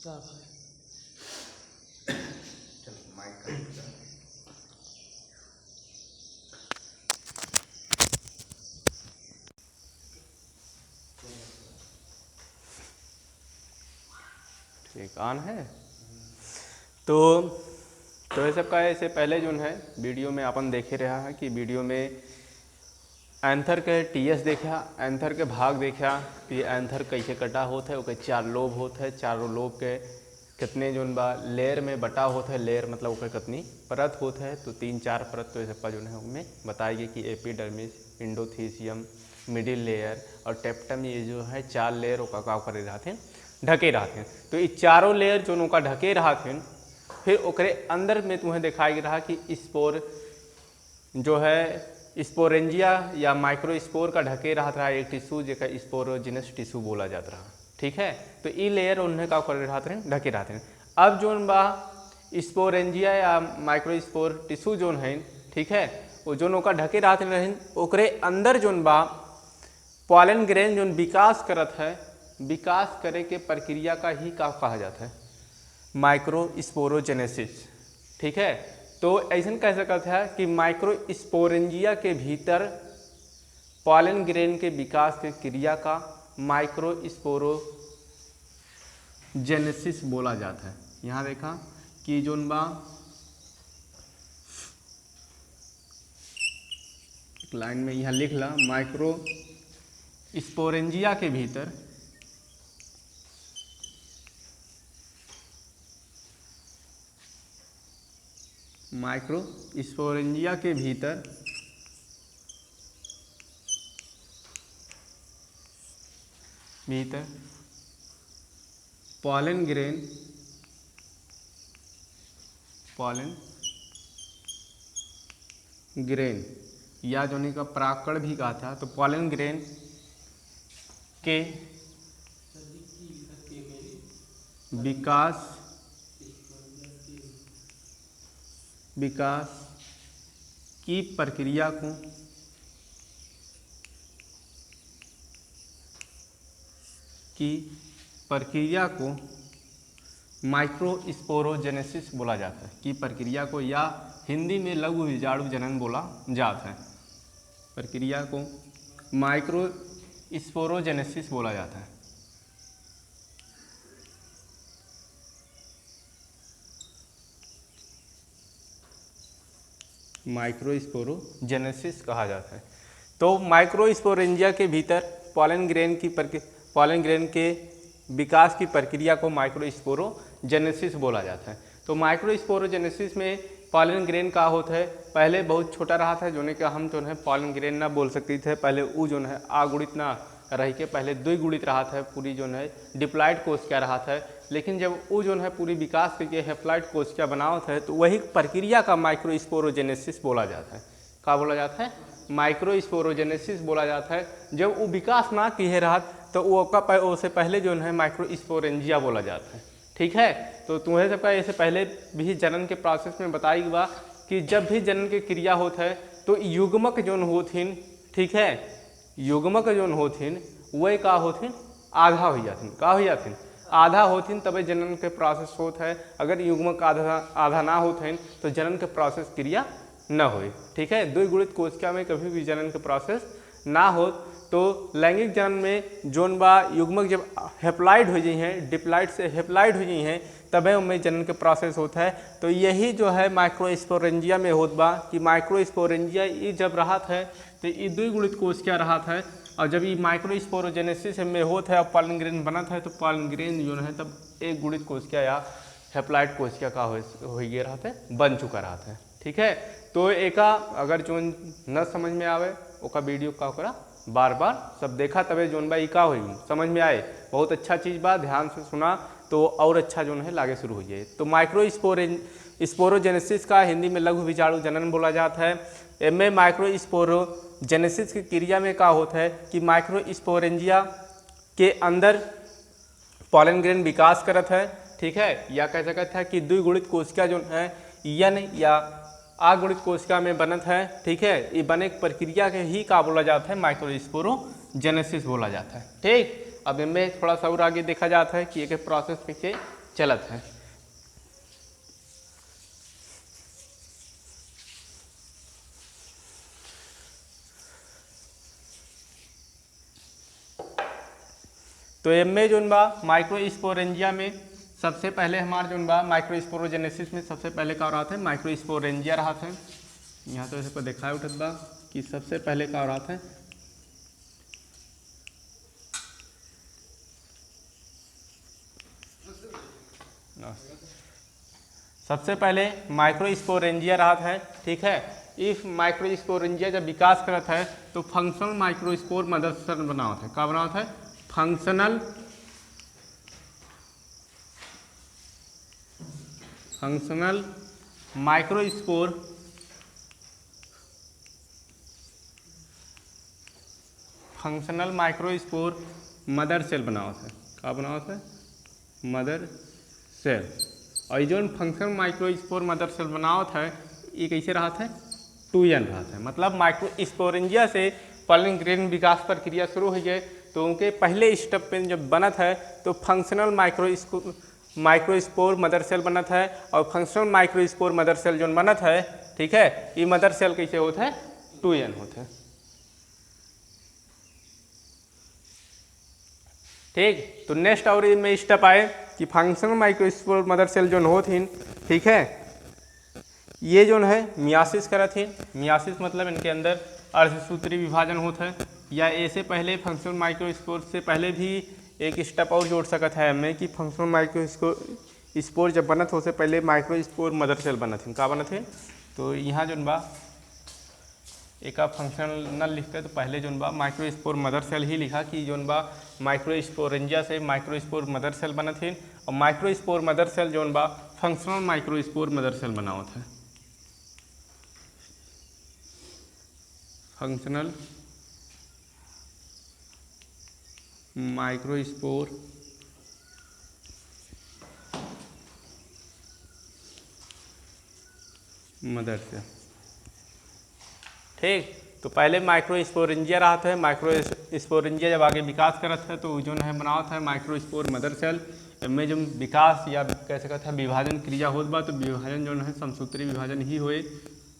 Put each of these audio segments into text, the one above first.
साफ है। चलो माइक कनेक्ट कर। ठीक ऑन है। तो ये सबका ऐसे पहले जो है वीडियो में अपन देखे रहा है कि वीडियो में एंथर के टीएस देखा, एंथर के भाग देखा कि एंथर कैसे कटा होता है, ओके 4 लोब होते हैं, चारों लोब के कितने जो बा लेयर में बटा होता है, लेयर मतलब ओके कितनी परत होता है, तो 3-4 परत तो ये सबका जो है उनमें बताएगी कि एपिडर्मिस, इंडोथीसियम, मिडिल लेयर और टेप्टम, ये जो है 4 लेयर ओका का करे रहते हैं, ढके रहते हैं। तो ये चारों लेयर जो उनका ढके रहते हैं, फिर ओकरे अंदर में तुम्हें दिखाई रहा कि स्पोर जो है स्पोरेंजिया या माइक्रोस्पोर का ढके रहता रहा एक टिश्यू जेका स्पोरोजिनस टिश्यू बोला जाता रहा। ठीक है, तो ई लेयर उन्हें का कर रहते हैं, ढके रहते हैं। अब जो बा स्पोरेंजिया या माइक्रोस्पोर टिश्यू जो है, ठीक है, वो जो का ढके रहते हैं, ओकरे अंदर जो बा पॉलन ग्रेन जो विकास करत है, विकास करे के प्रक्रिया का ही का कहा जाता है माइक्रोस्पोरोजेनेसिस। ठीक है, तो ऐसा कह सकता है कि माइक्रोस्पोरेंजिया के भीतर पॉलन ग्रेन के विकास के क्रिया का माइक्रोस्पोरोजेनेसिस बोला जाता है। यहाँ देखा कि जोन बा एक लाइन में यहाँ लिख ला, माइक्रोस्पोरेंजिया के भीतर माइक्रोस्पोरेंजिया के भीतर पॉलन ग्रेन या जोनी का परागकण भी कहा था, तो पॉलन ग्रेन के विकास की प्रक्रिया को माइक्रोस्पोरोजेनेसिस बोला जाता है, की प्रक्रिया को, या हिंदी में लघु बीजाणु जनन बोला जाता है। प्रक्रिया को माइक्रोस्पोरोजेनेसिस बोला जाता है। माइक्रोस्पोरोजेनेसिस कहा जाता है। तो माइक्रोस्पोरेंजिया के भीतर पॉलन ग्रेन के विकास की प्रक्रिया को माइक्रोस्पोरोजेनेसिस बोला जाता है। तो माइक्रोस्पोरोजेनेसिस में पॉलन ग्रेन का होता है, पहले बहुत छोटा रहा था, जो कि हम जो है पॉलन ग्रेन ना बोल सकते थे, पहले वो जो है आगुणित ना रह के पहले द्विगुणित रहा था, पूरी जो है डिप्लॉइड कोशिका रहा था। लेकिन जब वो जो है पूरी विकास करके हेप्लॉइड कोशिका बनावत है, तो वही प्रक्रिया का माइक्रोस्पोरोजेनेसिस बोला जाता है। क्या बोला जाता है? माइक्रोस्पोरोजेनेसिस बोला जाता है। जब वो विकास ना किए रहा तो वो से पहले जो है माइक्रोस्पोरेंजिया बोला जाता है। ठीक है, तो तुम्हें सबका ऐसे पहले भी जनन के प्रोसेस में बताई बा कि जब भी जनन की क्रिया होता है तो युग्मक जो होथिन, ठीक है, युग्मक जो होथिन वही का होथिन आधा हो जाथिन, का हो जाथिन आधा होथिन, तभी जनन के प्रोसेस होता है। अगर युग्मक आधा ना होथिन तो जनन के प्रोसेस क्रिया न हो। ठीक है, द्विगुणित कोशिका में कभी भी जनन के प्रोसेस ना हो तो लैंगिक जनन में जोन बा युग्मक जब हेप्लॉइड हो जाई हैं, डिप्लॉइड से हेप्लॉइड हो जाई हैं, तभी उनमें जनन के प्रोसेस होता है। तो यही जो है माइक्रोस्पोरेंजिया में होत बा कि माइक्रोस्पोरेंजिया ये जब रहा है तो ये द्विगुणित कोशिका रहा है, और जब ये माइक्रोस्पोरोजेनेसिस में होता है और पॉलन ग्रेन बनता है तो पॉलन ग्रेन जो है तब एक गुणित कोशिका या हेप्लॉइड कोशिका का हो गया रहता है, बन चुका रहता है। ठीक है, तो एका अगर जो न समझ में आवे ओका वीडियो का करा बार बार सब देखा, तबे जोन बा का हुई समझ में आए। बहुत अच्छा चीज़ बा, ध्यान से सुना तो और अच्छा जो है लागे शुरू हो जाए। तो माइक्रोस्पोरोजेनेसिस का हिंदी में लघु बीजाणु जनन बोला जाता है। इनमें माइक्रोस्पोरोजेनेसिस की क्रिया में क्या होता है कि माइक्रोस्पोरेंजिया के अंदर पॉलन ग्रेन विकास करत है। ठीक है, या कह सकते हैं कि द्विगुणित कोशिका जो है यन या आगुणित कोशिका में बनत है। ठीक है, ये बने प्रक्रिया के ही का बोला जाता है माइक्रोस्पोरोजेनेसिस बोला जाता है। ठीक, अब इनमें थोड़ा सा और आगे देखा जाता है कि एक प्रोसेस कैसे चलत है। तो एमे जोन बा माइक्रोस्पोरेंजिया में सबसे पहले हमार जोन बा माइक्रोस्पोरोजेनेसिस में सबसे पहले का रहा था माइक्रोस्पोरेंजिया रहा था। यहाँ तो ऐसे पर दिखाया उठत बा कि सबसे पहले का रहा था सबसे पहले माइक्रोस्पोरेंजिया रहा है। ठीक है, इस माइक्रोस्पोरेंजिया जब विकास करता है तो फंक्शनल माइक्रोस्पोर मदर सेल बनावत है। का बनावत है? फंक्शनल माइक्रोस्पोर मदर सेल बनावत है। का बनावत है? Mother cell. और जो फंक्शनल माइक्रोस्पोर मदर सेल बनावत है ये कैसे रहा है? 2n रहा है। मतलब माइक्रोस्पोरेंजिया से पॉलन ग्रेन विकास प्रक्रिया शुरू हो गई तो उनके पहले स्टेप पे जब बनत है तो फंक्शनल माइक्रोस्पोर मदर सेल बनत है। और फंक्शनल माइक्रोस्पोर मदर सेल जो बनत है, ठीक है, ये मदर सेल कैसे होता है? 2n होता है। ठीक, तो नेक्स्ट और में स्टेप आए कि फंक्शनल माइक्रोस्पोर मदर सेल जो होती, ठीक है, ये जो है मियासिस करत ही। मियासिस मतलब इनके अंदर अर्धसूत्री विभाजन होता है। या ऐसे पहले फंक्शनल माइक्रोस्पोर से पहले भी एक स्टेप और जोड़ सकता है हमें कि फंक्शनल माइक्रोस्पोर जब बनत हो से पहले माइक्रोस्पोर मदर सेल बनत है। का बनत है? तो यहाँ जो बा एक फंक्शनल लिखते हैं तो पहले जो बा माइक्रोस्पोर मदर सेल ही लिखा कि जो बा माइक्रोस्पोरेंजिया से माइक्रोस्पोर मदर सेल बनत है। और माइक्रोस्पोर मदर सेल जो बा फंक्शनल माइक्रोस्पोर मदर सेल बनावत है। Functional microspore mother cell. ठीक, तो पहले माइक्रोस्पोरेंजिया रहा था। माइक्रोस्पोरेंजिया जब आगे विकास करत है तो जो है बनावत है माइक्रोस्पोर मदर सेल। इनमें जो विकास या कह सकते हैं विभाजन क्रिया होत बा तो विभाजन जो है समसूत्री विभाजन ही होए।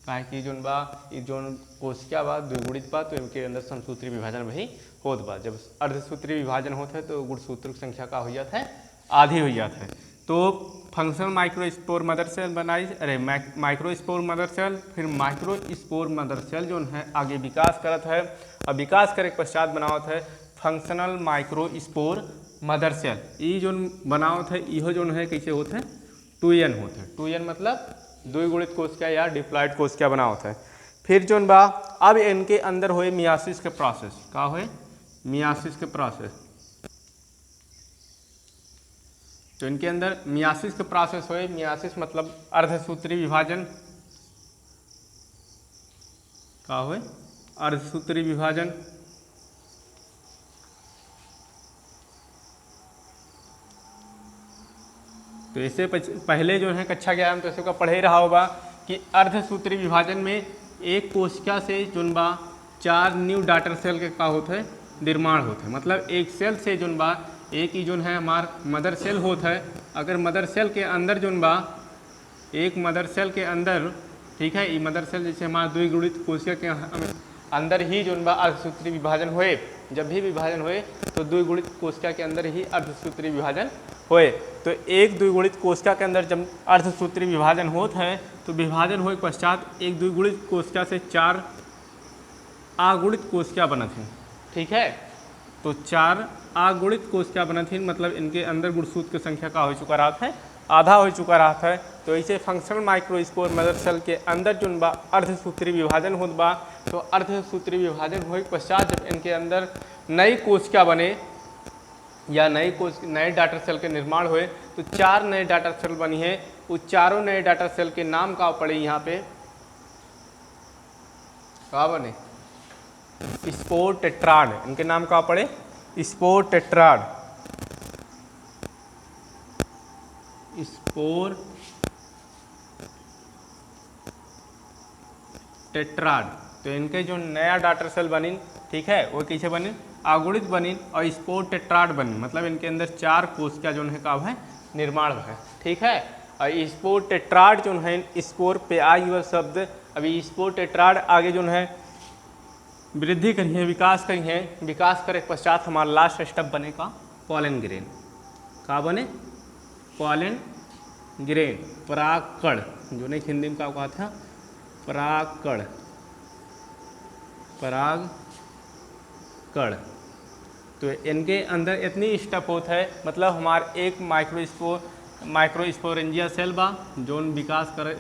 काहे कि जोन बा जोन कोशिका बा द्विगुणित बा तो इनके अंदर समसूत्री विभाजन भी होत बा। जब अर्धसूत्री विभाजन होता है तो गुणसूत्र की संख्या का हो जाता है? आधी हो जाता है। तो फंक्शनल माइक्रोस्पोर मदर सेल बनाई, अरे माइक्रोस्पोर मदर सेल, फिर माइक्रोस्पोर मदर सेल जो है आगे विकास करत है। और विकास करे के पश्चात बनावत है फंक्शनल माइक्रोस्पोर मदर सेल। ये जो बनावत है इहो जो है कैसे होता है? 2n होता है। 2n मतलब द्विगुणित कोशिका या डिप्लॉइड कोशिका बनावत है। फिर जो बा अब इनके अंदर होए मियासिस के प्रोसेस। का होए? मियासिस के प्रोसेस। तो इनके अंदर मियासिस के प्रोसेस होए। मियासिस मतलब अर्धसूत्री विभाजन। का होए? अर्धसूत्री विभाजन। तो इससे पहले जो है कक्षा 11 में तो इसका पढ़े रहा होगा कि अर्धसूत्री विभाजन में एक कोशिका से जोन बा 4 न्यू डॉटर सेल के का होता है? निर्माण होता है। मतलब एक सेल से जोन बा एक ही जोन है हमार मदर सेल होता है। अगर मदर सेल के अंदर जोन बा एक मदर सेल के अंदर, ठीक है, ये मदर सेल जैसे हमारा द्विगुणित कोशिका के अंदर ही जोन बा अर्धसूत्री विभाजन होए। जब भी विभाजन होए तो द्विगुणित कोशिका के अंदर ही अर्धसूत्री विभाजन होए। तो एक द्विगुणित कोशिका के अंदर जब अर्धसूत्री विभाजन होता है तो विभाजन होने के पश्चात एक द्विगुणित कोशिका से 4 अगुणित कोशिका बनत हैं। ठीक है, तो 4 अगुणित कोशिका बनत हैं। मतलब इनके अंदर गुणसूत्र की संख्या का हो चुका रहा है? आधा हो चुका रहा है। तो इसे फंक्शनल माइक्रोस्पोर मदर सेल के अंदर जो बा अर्धसूत्री विभाजन होत बा। तो अर्धसूत्री विभाजन होने के पश्चात जब इनके अंदर नई कोशिका बने या नए डाटा सेल के निर्माण हुए तो 4 नए डाटा सेल बनी है। उस चारों नए डाटा सेल के नाम का पड़े यहाँ पे? क्या बने? Spore tetrad. इनके नाम का पड़े? Spore tetrad. Spore tetrad. तो इनके जो नया डाटा सेल बनी, ठीक है, वो कैसे बनी? अगुणित बनी और स्पोर टेट्राड बनी। मतलब इनके अंदर 4 कोशिका जो है का है निर्माण है, ठीक है। और स्पोर टेट्राड जो है, स्पोर पे आई हुआ शब्द, अभी स्पोर टेट्राड आगे जो है वृद्धि करी है, विकास करी है, विकास करे पश्चात हमारा लास्ट स्टेप बनेगा पॉलन ग्रेन। का बने? पॉलन ग्रेन, परागकण, जो नहीं हिंदी में क्या कहा था, परागकण, परागकण। तो इनके अंदर इतनी स्टेप होता है, मतलब हमारे एक माइक्रोस्पोरेंजिया सेल बा जोन विकास करे,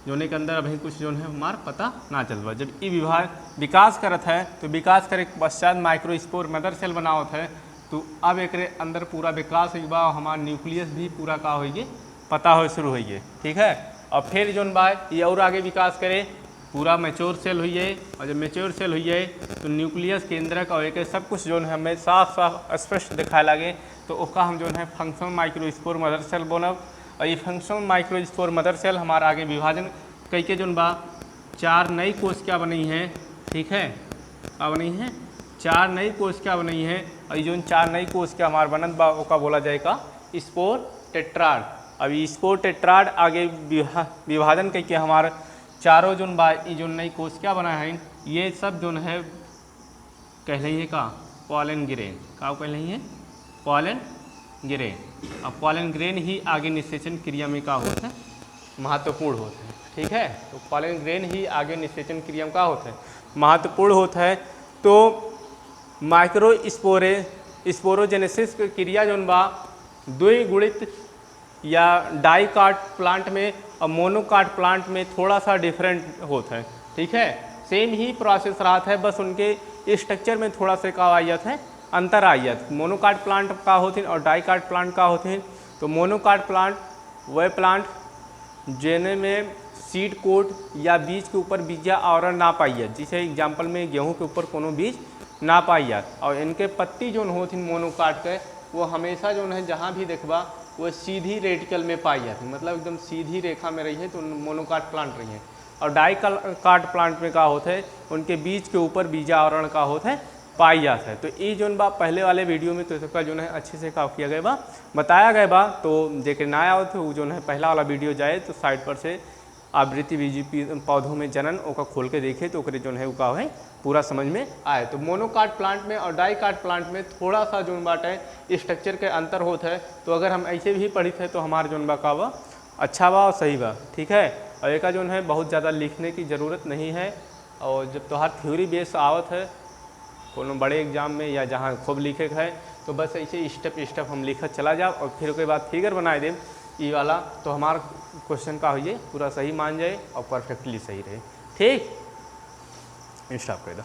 जोने के अंदर अभी कुछ जो है हमारा पता ना चल बा। जब ये विकास करत है तो विकास करे के पश्चात माइक्रोस्पोर मदर सेल बनावत है, तो अब एक अंदर पूरा विकास हुई बा, हमारा न्यूक्लियस भी पूरा का होइए पता हो शुरू होइए, ठीक है। और फिर जोन बा ये और आगे विकास करे, पूरा मैच्योर सेल हुई है, और जब मैच्योर सेल हुई है तो न्यूक्लियस केंद्रक और एक सब कुछ जो है हमें साफ साफ स्पष्ट दिखाए लगे, तो उसका हम जो है फंक्शनल माइक्रोस्पोर मदर सेल बनब। और ये फंक्शनल माइक्रोस्पोर मदर सेल हमारा आगे विभाजन कई के जोन बा 4 नई कोशिका बनी है, ठीक है। क्या बनी है? 4 नई कोशिका बनी है, और ये जो 4 नई कोशिका हमारा बनत बा ओका बोला जाएगा स्पोर टेट्राड। अब ये स्पोर टेट्राड आगे विभाजन कई के हमारे चारों जोन बा ये जो नई कोशिका बना है, ये सब जोन है कह रही है का पॉलन ग्रेन। का कह रही है? Pollen grain. अब पॉलन ग्रेन ही आगे निषेचन क्रिया में का होता है? महत्वपूर्ण होता है, ठीक है। तो पॉलन ग्रेन ही आगे निषेचन क्रिया में का होता है? महत्वपूर्ण होता है। तो स्पोरोजेनेसिस की क्रिया जोन बा द्विगुणित या डाइकाट प्लांट में और मोनोकाट प्लांट में थोड़ा सा डिफरेंट होता है, ठीक है। सेम ही प्रोसेस रहा है, बस उनके स्ट्रक्चर में थोड़ा सा का आयत है, अंतर आयत। मोनोकाट प्लांट का होते हैं और डाइकाट प्लांट का होते हैं। तो मोनोकाट प्लांट वह प्लांट जिनमें सीड कोट या बीज के ऊपर बीजा आवरण ना पाइए, जैसे एग्जाम्पल में गेहूं के ऊपर कोनो बीज ना पाइए। और इनके पत्ती जो होती मोनोकाट के, वो हमेशा जो है जहाँ भी देखबा वो सीधी रेडिकल में पाई जाती है, मतलब एकदम सीधी रेखा में रही है तो मोनोकाट प्लांट रही है। और डाइकाट प्लांट में क्या होता है, उनके बीज के ऊपर बीजा आवरण का होता है पाई जाता है। तो ये जो बा पहले वाले वीडियो में तो इसका जो है अच्छे से का किया गया बा, बताया गया बा। तो जेकर ना आए थे वो जो है पहला वाला वीडियो जाए तो साइड पर से आवृत्ति बीजी पौधों में जनन ओका खोल के देखे तो जो है वो का है पूरा समझ में आए। तो मोनोकाट प्लांट में और डाइकाट प्लांट में थोड़ा सा जोन बाट है स्ट्रक्चर के अंतर होता है। तो अगर हम ऐसे भी पढ़ी थे तो हमारा जोन बा का बा अच्छा बा और सही बा, ठीक है। और एक जो है बहुत ज़्यादा लिखने की ज़रूरत नहीं है। और जब तो हर थ्योरी बेस आवत है कोनो बड़े एग्जाम में या जहाँ खूब लिखे है, तो बस ऐसे स्टेप हम लिखत चला जाओ और फिर उसके बाद फिगर बनाए दें ये वाला, तो हमारा क्वेश्चन का होइए पूरा सही मान जाए और परफेक्टली सही रहे, ठीक। स्टॉप कर दो।